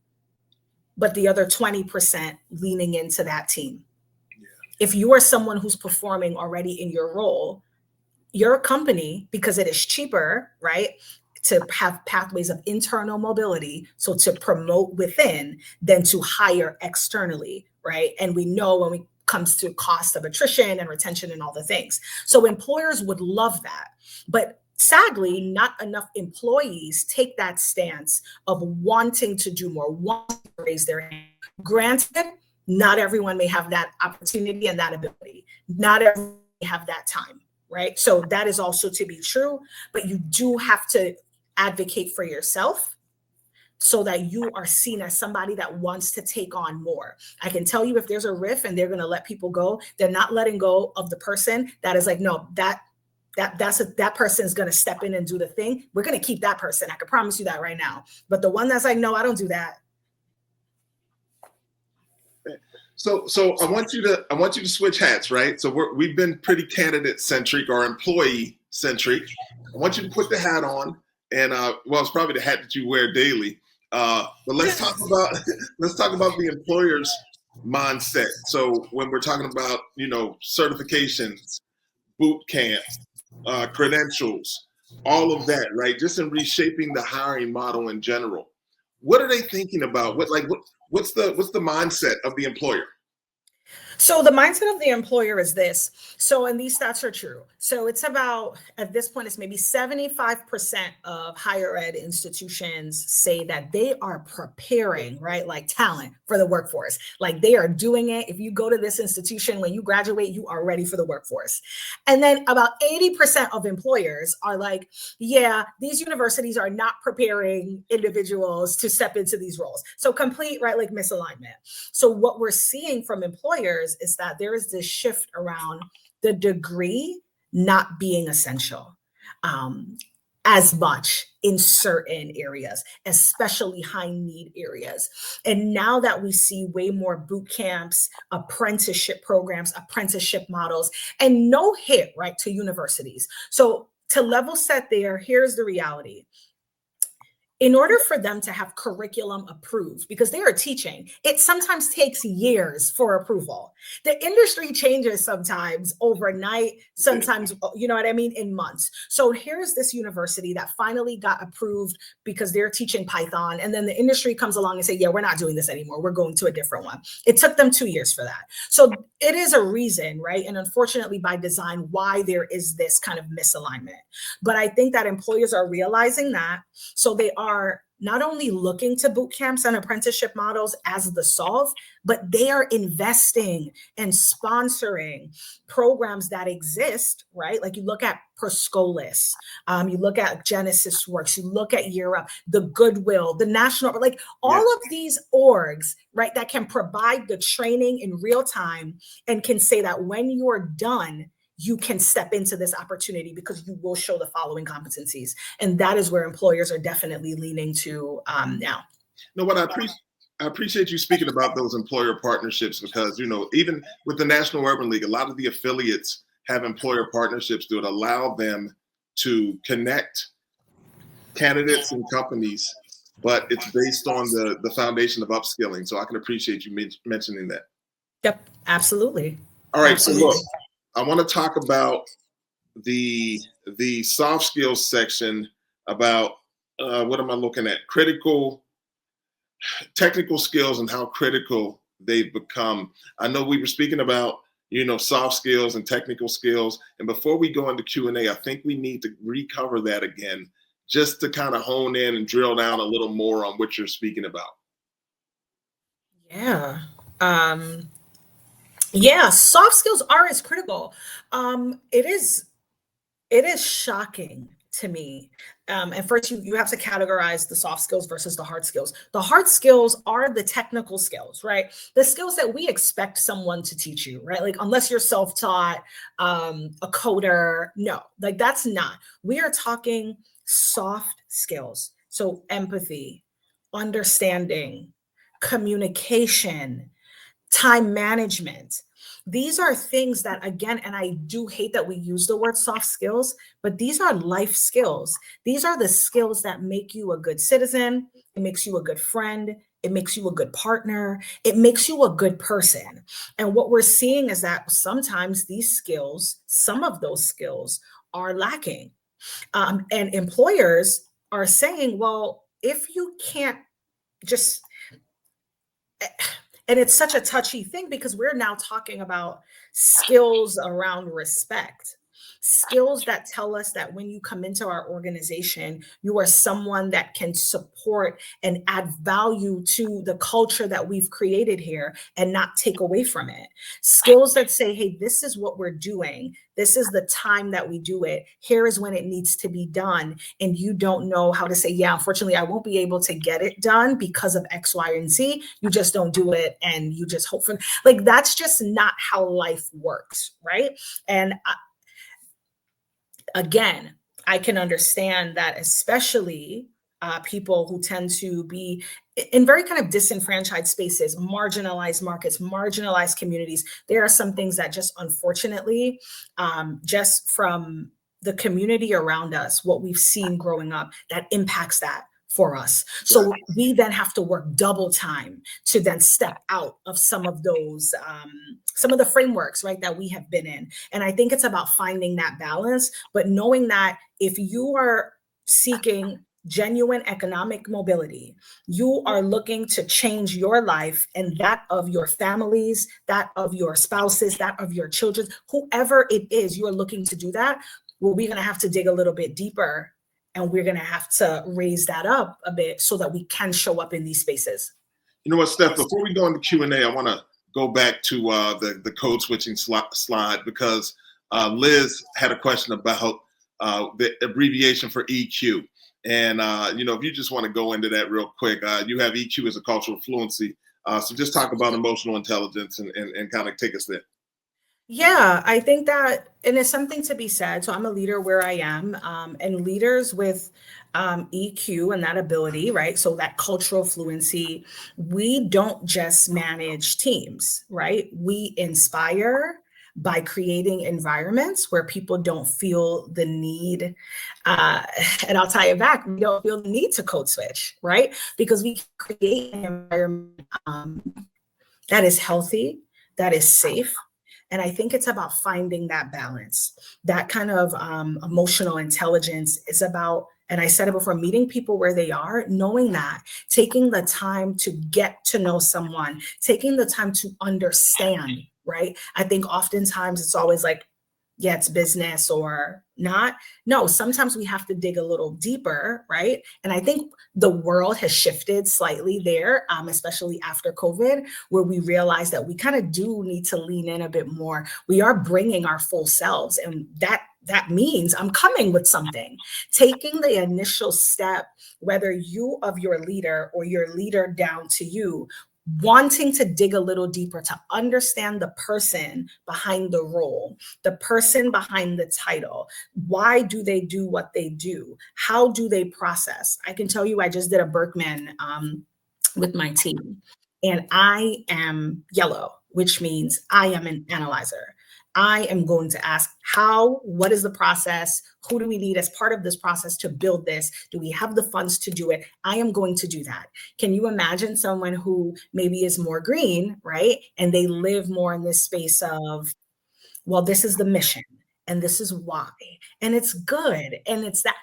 but the other 20% leaning into that team? Yeah. If you are someone who's performing already in your role, your company, because it is cheaper, right, to have pathways of internal mobility, so to promote within than to hire externally, right? And we know when it comes to cost of attrition and retention and all the things. So employers would love that. But sadly, not enough employees take that stance of wanting to do more, wanting to raise their hand. Granted, not everyone may have that opportunity and that ability. Not everyone may have that time, right? So that is also to be true, but you do have to advocate for yourself so that you are seen as somebody that wants to take on more. I can tell you if there's a riff and they're going to let people go, they're not letting go of the person that is like, no, that person's going to step in and do the thing. We're going to keep that person. I can promise you that right now. But the one that's like, no, I don't do that. So I want you to switch hats, right? So we've been pretty candidate centric or employee centric. I want you to put the hat on, and it's probably the hat that you wear daily. But let's talk about the employer's mindset. So when we're talking about certifications, boot camps, credentials, all of that, right? Just in reshaping the hiring model in general. What are they thinking about? What's the mindset of the employer? So the mindset of the employer is this. So, and these stats are true. So it's about, at this point, it's maybe 75% of higher ed institutions say that they are preparing, right? Like talent for the workforce. Like they are doing it. If you go to this institution, when you graduate, you are ready for the workforce. And then about 80% of employers are like, yeah, these universities are not preparing individuals to step into these roles. So complete, right? Like misalignment. So what we're seeing from employers is that there is this shift around the degree not being essential as much in certain areas, especially high need areas. And now that we see way more boot camps, apprenticeship programs, apprenticeship models, and no hit, right, to universities. So to level set there, here's the reality. In order for them to have curriculum approved, because they are teaching, it sometimes takes years for approval. The industry changes sometimes overnight, sometimes, you know what I mean, in months. So here's this university that finally got approved because they're teaching Python. And then the industry comes along and say, yeah, we're not doing this anymore. We're going to a different one. It took them 2 years for that. So it is a reason, right? And unfortunately by design, why there is this kind of misalignment. But I think that employers are realizing that. So they are not only looking to boot camps and apprenticeship models as the solve, but they are investing and sponsoring programs that exist, right? Like you look at Perscolis, you look at Genesis Works, you look at Europe, the Goodwill, the National, like all of these orgs, right, that can provide the training in real time and can say that when you're done, you can step into this opportunity because you will show the following competencies. And that is where employers are definitely leaning to now. No, what I appreciate you speaking about those employer partnerships, because, even with the National Urban League, a lot of the affiliates have employer partnerships that would allow them to connect candidates and companies, but it's based on the foundation of upskilling. So I can appreciate you mentioning that. Yep, absolutely. All right, absolutely. So look, I want to talk about the soft skills section about what am I looking at? Technical skills and how critical they've become. I know we were speaking about, soft skills and technical skills. And before we go into Q&A, I think we need to recover that again, just to kind of hone in and drill down a little more on what you're speaking about. Yeah. Yeah, soft skills are as critical. It is shocking to me. And first, you have to categorize the soft skills versus the hard skills. The hard skills are the technical skills, right? The skills that we expect someone to teach you, right? Like, unless you're self-taught, a coder, no, like that's not. We are talking soft skills. So empathy, understanding, communication, time management. These are things that, again, and I do hate that we use the word soft skills, but these are life skills. These are the skills that make you a good citizen. It makes you a good friend. It makes you a good partner. It makes you a good person. And what we're seeing is that sometimes these skills, some of those skills are lacking. And employers are saying, well, if you can't just... And it's such a touchy thing because we're now talking about skills around respect, skills that tell us that when you come into our organization, you are someone that can support and add value to the culture that we've created here and not take away from it. Skills that say, hey, this is what we're doing. This is the time that we do it. Here is when it needs to be done. And you don't know how to say, yeah, unfortunately, I won't be able to get it done because of X, Y, and Z. You just don't do it. And you just hope for, like, that's just not how life works, right? And again, I can understand that, especially people who tend to be in very kind of disenfranchised spaces, marginalized markets, marginalized communities. There are some things that just, unfortunately, just from the community around us, what we've seen growing up, that impacts that for us. So we then have to work double time to then step out of some of those, some of the frameworks, right, that we have been in. And I think it's about finding that balance, but knowing that if you are seeking genuine economic mobility, you are looking to change your life and that of your families, that of your spouses, that of your children, whoever it is, you are looking to do that. Well, we're going to have to dig a little bit deeper, and we're going to have to raise that up a bit so that we can show up in these spaces. You know what, Steph, before we go into Q&A, I want to go back to the code switching slide, because Liz had a question about the abbreviation for EQ. And, if you just want to go into that real quick, you have EQ as a cultural fluency. So just talk about emotional intelligence and kind of take us there. Yeah, I think that, and it's something to be said. So I'm a leader where I am, and leaders with EQ and that ability, right? So that cultural fluency, we don't just manage teams, right? We inspire by creating environments where people don't feel the need, and I'll tie it back, we don't feel the need to code switch, right? Because we create an environment that is healthy, that is safe. And I think it's about finding that balance. That kind of emotional intelligence is about, and I said it before, meeting people where they are, knowing that, taking the time to get to know someone, taking the time to understand, right? I think oftentimes it's always like, gets business or not. No, sometimes we have to dig a little deeper, right? And I think the world has shifted slightly there, especially after COVID, where we realize that we kind of do need to lean in a bit more. We are bringing our full selves, and that means I'm coming with something. Taking the initial step, whether you of your leader or your leader down to you, wanting to dig a little deeper to understand the person behind the role, the person behind the title. Why do they do what they do? How do they process? I can tell you, I just did a Berkman with my team, and I am yellow, which means I am an analyzer. I am going to ask what is the process? Who do we need as part of this process to build this? Do we have the funds to do it? I am going to do that. Can you imagine someone who maybe is more green, right? And they live more in this space of, well, this is the mission and this is why, and it's good. And it's that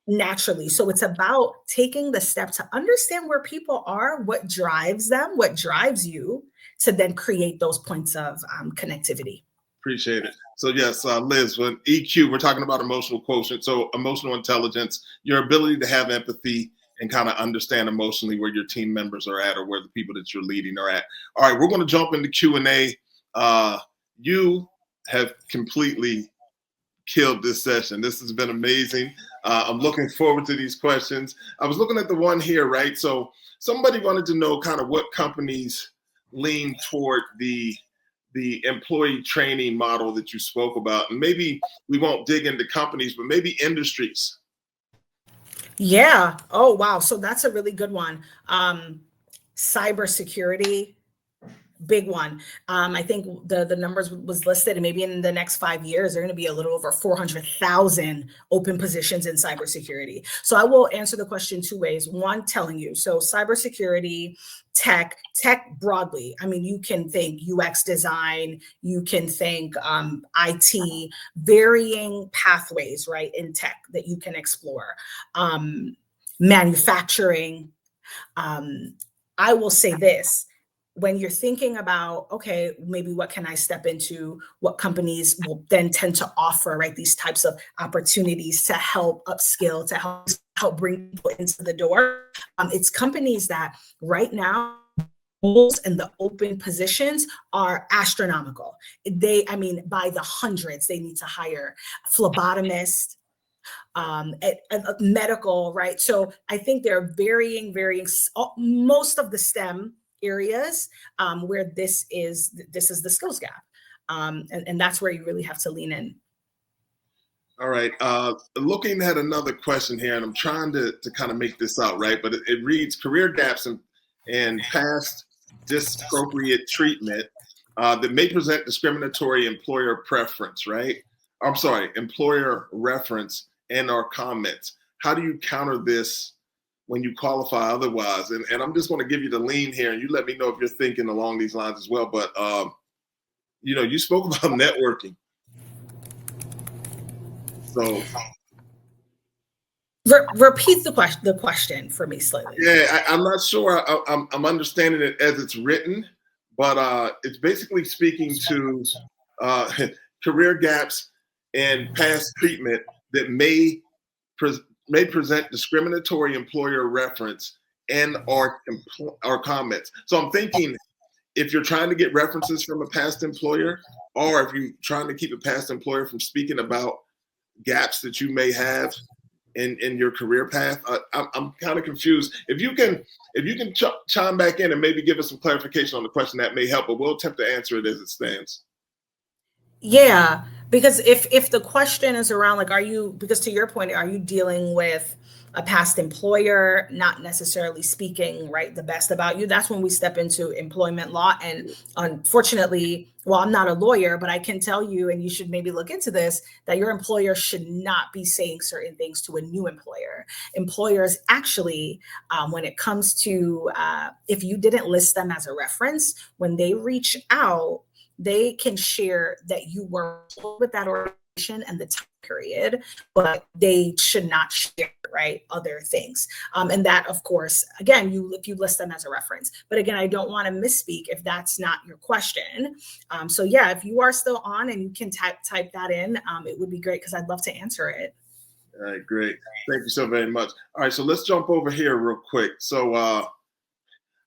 naturally. So it's about taking the step to understand where people are, what drives them, what drives you, to then create those points of connectivity. Appreciate it. So yes, Liz, when EQ, we're talking about emotional quotient. So emotional intelligence, your ability to have empathy and kind of understand emotionally where your team members are at or where the people that you're leading are at. All right, we're going to jump into Q&A. You have completely killed this session. This has been amazing. I'm looking forward to these questions. I was looking at the one here, right? So somebody wanted to know kind of what companies lean toward the employee training model that you spoke about. And maybe we won't dig into companies, but maybe industries. Yeah. Oh, wow. So that's a really good one. Cybersecurity, big one. I think the numbers was listed, and maybe in the next 5 years, there are going to be a little over 400,000 open positions in cybersecurity. So I will answer the question two ways. One, telling you, so cybersecurity, tech broadly. I mean, you can think UX design, you can think IT, varying pathways, right, in tech that you can explore. Manufacturing. I will say this. When you're thinking about, okay, maybe what can I step into, what companies will then tend to offer, right? These types of opportunities to help upskill, to help bring people into the door. It's companies that right now, and the open positions are astronomical. By the hundreds, they need to hire phlebotomists, medical, right? So I think there are varying, most of the STEM areas where this is the skills gap, and that's where you really have to lean in. All right, looking at another question here, and I'm trying to kind of make this out, right? But it reads, career gaps and past disappropriate treatment that may present discriminatory employer preference, right? I'm sorry, employer reference and or comments. How do you counter this when you qualify otherwise? And I'm just going to give you the lean here, and you let me know if you're thinking along these lines as well. But, you spoke about networking. So repeat the question for me slightly. Yeah, I'm not sure I'm understanding it as it's written, but it's basically speaking to career gaps and past treatment that may present discriminatory employer reference and or comments. So I'm thinking, if you're trying to get references from a past employer, or if you're trying to keep a past employer from speaking about gaps that you may have in your career path, I'm kind of confused. If you can chime back in and maybe give us some clarification on the question, that may help, but we'll attempt to answer it as it stands. Yeah, because if the question is around, like, because to your point, are you dealing with a past employer not necessarily speaking, right, the best about you? That's when we step into employment law. And unfortunately, well, I'm not a lawyer, but I can tell you, and you should maybe look into this, that your employer should not be saying certain things to a new employer. Employers actually, when it comes to, if you didn't list them as a reference, when they reach out, they can share that you work with that organization and the time period, but they should not share, right, other things. And that, of course, again, if you list them as a reference. But again, I don't want to misspeak if that's not your question. So yeah, if you are still on and you can type that in, it would be great because I'd love to answer it. All right, great. Thank you so very much. All right, so let's jump over here real quick. So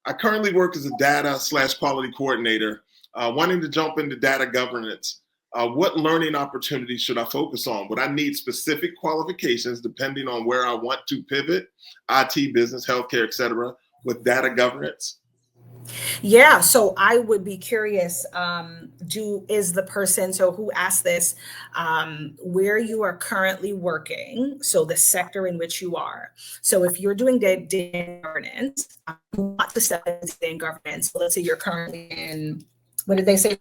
I currently work as a data/quality coordinator, wanting to jump into data governance. What learning opportunities should I focus on? Would I need specific qualifications depending on where I want to pivot, IT, business, healthcare, et cetera, with data governance? Yeah, so I would be curious, is the person, so who asked this, where you are currently working, so the sector in which you are. So if you're doing data governance, you want to step into data governance. So let's say you're currently in, what did they say?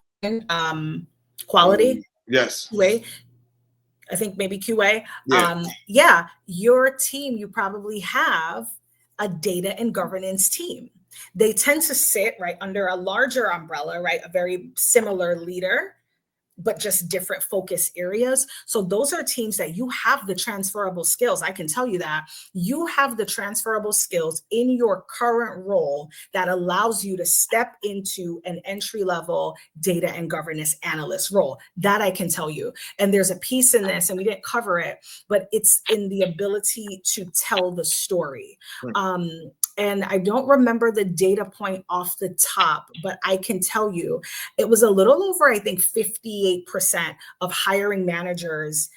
Quality? Yes. QA? I think maybe QA. Yeah. Yeah, your team, you probably have a data and governance team. They tend to sit right under a larger umbrella, right? A very similar leader, but just different focus areas. So those are teams that you have the transferable skills. I can tell you that you have the transferable skills in your current role that allows you to step into an entry-level data and governance analyst role. That I can tell you. And there's a piece in this, and we didn't cover it, but it's in the ability to tell the story. And I don't remember the data point off the top, but I can tell you it was a little over, I think, 58% of hiring managers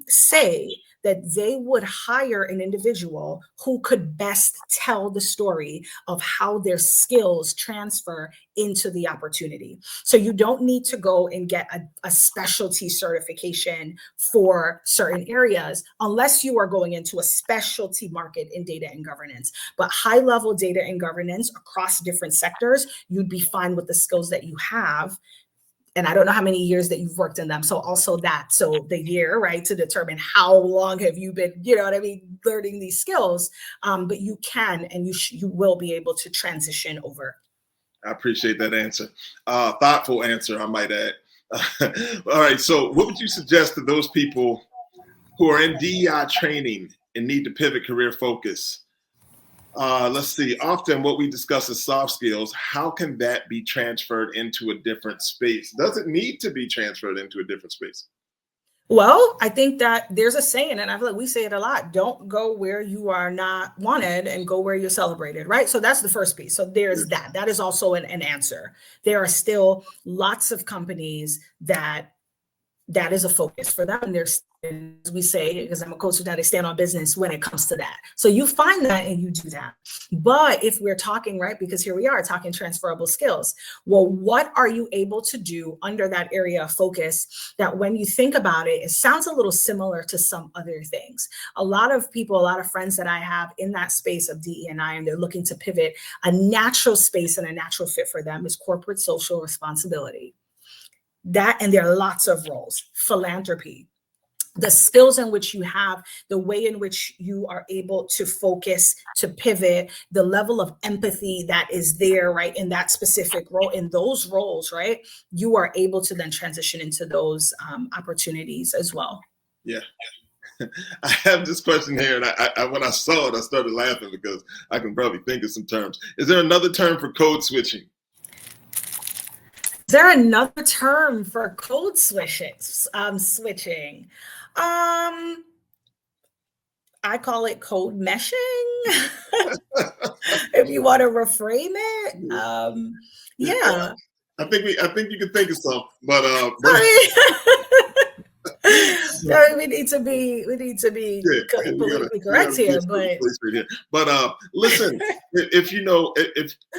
say that they would hire an individual who could best tell the story of how their skills transfer into the opportunity. So you don't need to go and get a specialty certification for certain areas unless you are going into a specialty market in data and governance. But high-level data and governance across different sectors, you'd be fine with the skills that you have. And I don't know how many years that you've worked in them. So also that, so the year, right, to determine how long have you been, you know what I mean, learning these skills. But you can, and you will be able to transition over. I appreciate that answer. Thoughtful answer, I might add. All right, so what would you suggest to those people who are in DEI training and need to pivot career focus? Let's see, often what we discuss is soft skills. How can that be transferred into a different space? Does it need to be transferred into a different space? Well, I think that there's a saying, and I feel like we say it a lot: don't go where you are not wanted and go where you're celebrated, right? So that's the first piece. So there's that. That is also an answer. There are still lots of companies that is a focus for them. And there's, as we say, because I'm a coach, that they stand on business when it comes to that. So you find that and you do that. But if we're talking, right, because here we are talking transferable skills, well, what are you able to do under that area of focus that when you think about it, it sounds a little similar to some other things? A lot of people, a lot of friends that I have in that space of DE&I, and they're looking to pivot, a natural space and a natural fit for them is corporate social responsibility. That, and there are lots of roles, philanthropy, the skills in which you have, the way in which you are able to focus, to pivot, the level of empathy that is there, right, in that specific role, in those roles, right, you are able to then transition into those opportunities as well. Yeah. I have this question here, and I when I saw it, I started laughing because I can probably think of some terms. Is there another term for code switching? Is there another term for code switching? I call it code meshing. If you want to reframe it, yeah. I think you can think of some, but we need to be politically correct here, but listen, if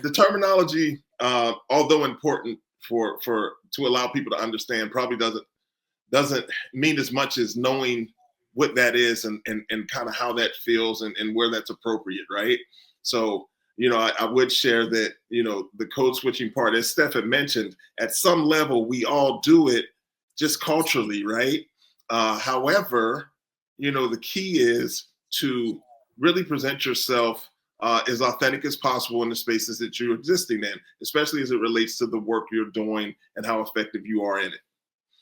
the terminology, although important to allow people to understand, probably doesn't mean as much as knowing what that is and kind of how that feels and where that's appropriate, right? So, I would share that, the code switching part, as Steph had mentioned, at some level, we all do it just culturally, right? However, the key is to really present yourself as authentic as possible in the spaces that you're existing in, especially as it relates to the work you're doing and how effective you are in it.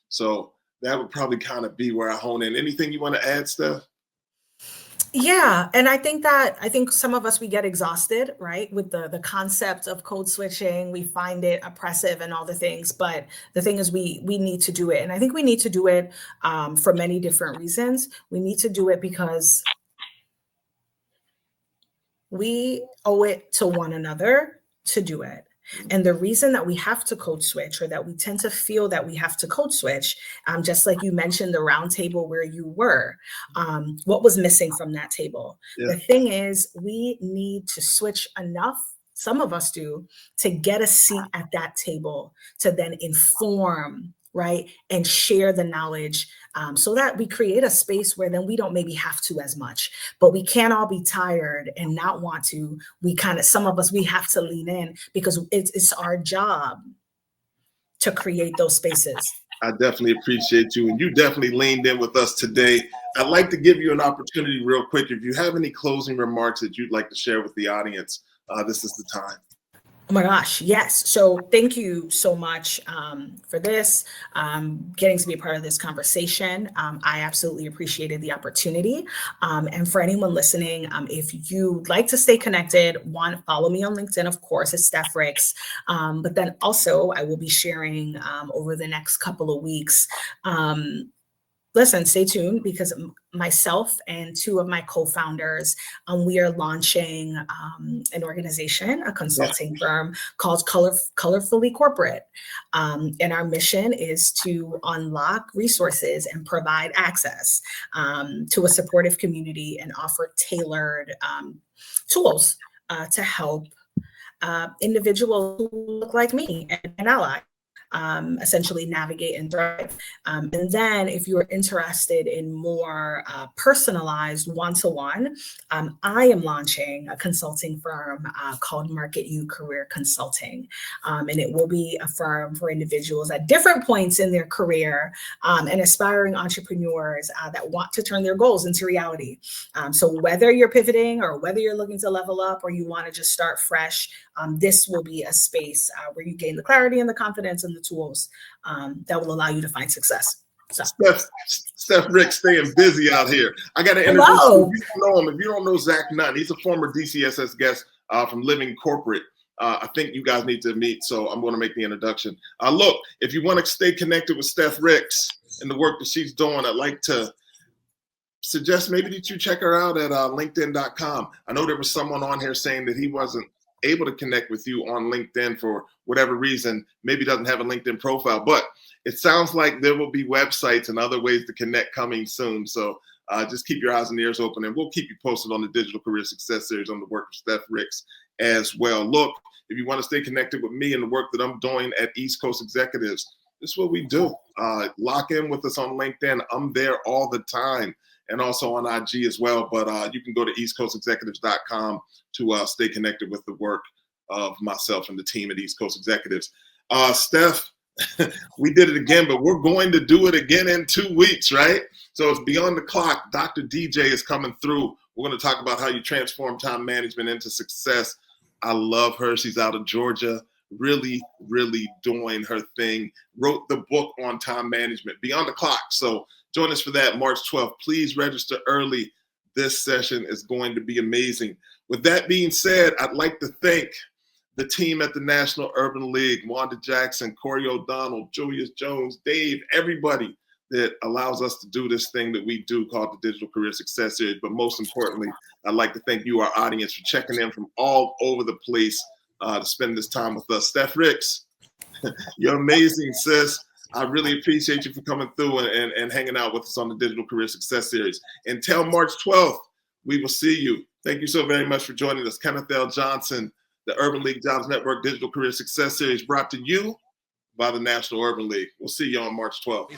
So that would probably kind of be where I hone in. Anything you want to add, Steph? Yeah, and I think some of us, we get exhausted, right, with the concept of code switching. We find it oppressive and all the things, but the thing is, we need to do it, and I think we need to do it for many different reasons. We need to do it because we owe it to one another to do it. And the reason that we have to code switch, or that we tend to feel that we have to code switch, just like you mentioned, the round table where you were, what was missing from that table? Yeah. The thing is, we need to switch enough, some of us do, to get a seat at that table, to then inform, right, and share the knowledge, so that we create a space where then we don't maybe have to as much, but we can't all be tired and not want to. We kind of, some of us, we have to lean in because it's our job to create those spaces. I definitely appreciate you, and you definitely leaned in with us today. I'd like to give you an opportunity real quick. If you have any closing remarks that you'd like to share with the audience, this is the time. Oh my gosh, yes. So thank you so much for this, getting to be a part of this conversation. I absolutely appreciated the opportunity. And for anyone listening, if you'd like to stay connected, one, follow me on LinkedIn, of course, it's Steph Ricks. But then also I will be sharing over the next couple of weeks. Listen, stay tuned, because myself and two of my co-founders, we are launching an organization, a consulting firm called Colorfully Corporate. And our mission is to unlock resources and provide access to a supportive community, and offer tailored tools to help individuals who look like me and an ally essentially navigate and thrive. And then if you're interested in more personalized one-to-one, I am launching a consulting firm called Market You Career Consulting. And it will be a firm for individuals at different points in their career, and aspiring entrepreneurs that want to turn their goals into reality. So whether you're pivoting, or whether you're looking to level up, or you want to just start fresh, this will be a space where you gain the clarity and the confidence and the tools that will allow you to find success. So. Steph Ricks staying busy out here. I got to introduce you. If you don't know him, if you don't know Zach Nunn, he's a former DCSS guest from Living Corporate. I think you guys need to meet, so I'm going to make the introduction. Look, if you want to stay connected with Steph Ricks and the work that she's doing, I'd like to suggest maybe that you check her out at LinkedIn.com. I know there was someone on here saying that he wasn't able to connect with you on LinkedIn for whatever reason, maybe doesn't have a LinkedIn profile, but it sounds like there will be websites and other ways to connect coming soon. So just keep your eyes and ears open, and we'll keep you posted on the Digital Career Success Series on the work of Steph Ricks as well. Look, if you want to stay connected with me and the work that I'm doing at East Coast Executives, this is what we do. Lock in with us on LinkedIn. I'm there all the time, and also on IG as well. But you can go to eastcoastexecutives.com to stay connected with the work of myself and the team at East Coast Executives. Steph, we did it again, but we're going to do it again in 2 weeks, right? So it's Beyond the Clock. Dr. DJ is coming through. We're going to talk about how you transform time management into success. I love her. She's out of Georgia, really, really doing her thing. Wrote the book on time management, Beyond the Clock. So join us for that March 12th. Please register early. This session is going to be amazing. With that being said, I'd like to thank the team at the National Urban League, Wanda Jackson, Corey O'Donnell, Julius Jones, Dave, everybody that allows us to do this thing that we do called the Digital Career Success Series. But most importantly, I'd like to thank you, our audience, for checking in from all over the place to spend this time with us. Steph Ricks, you're amazing, sis. I really appreciate you for coming through and hanging out with us on the Digital Career Success Series. Until March 12th, we will see you. Thank you so very much for joining us. Kenneth L. Johnson, the Urban League Jobs Network Digital Career Success Series, brought to you by the National Urban League. We'll see you on March 12th.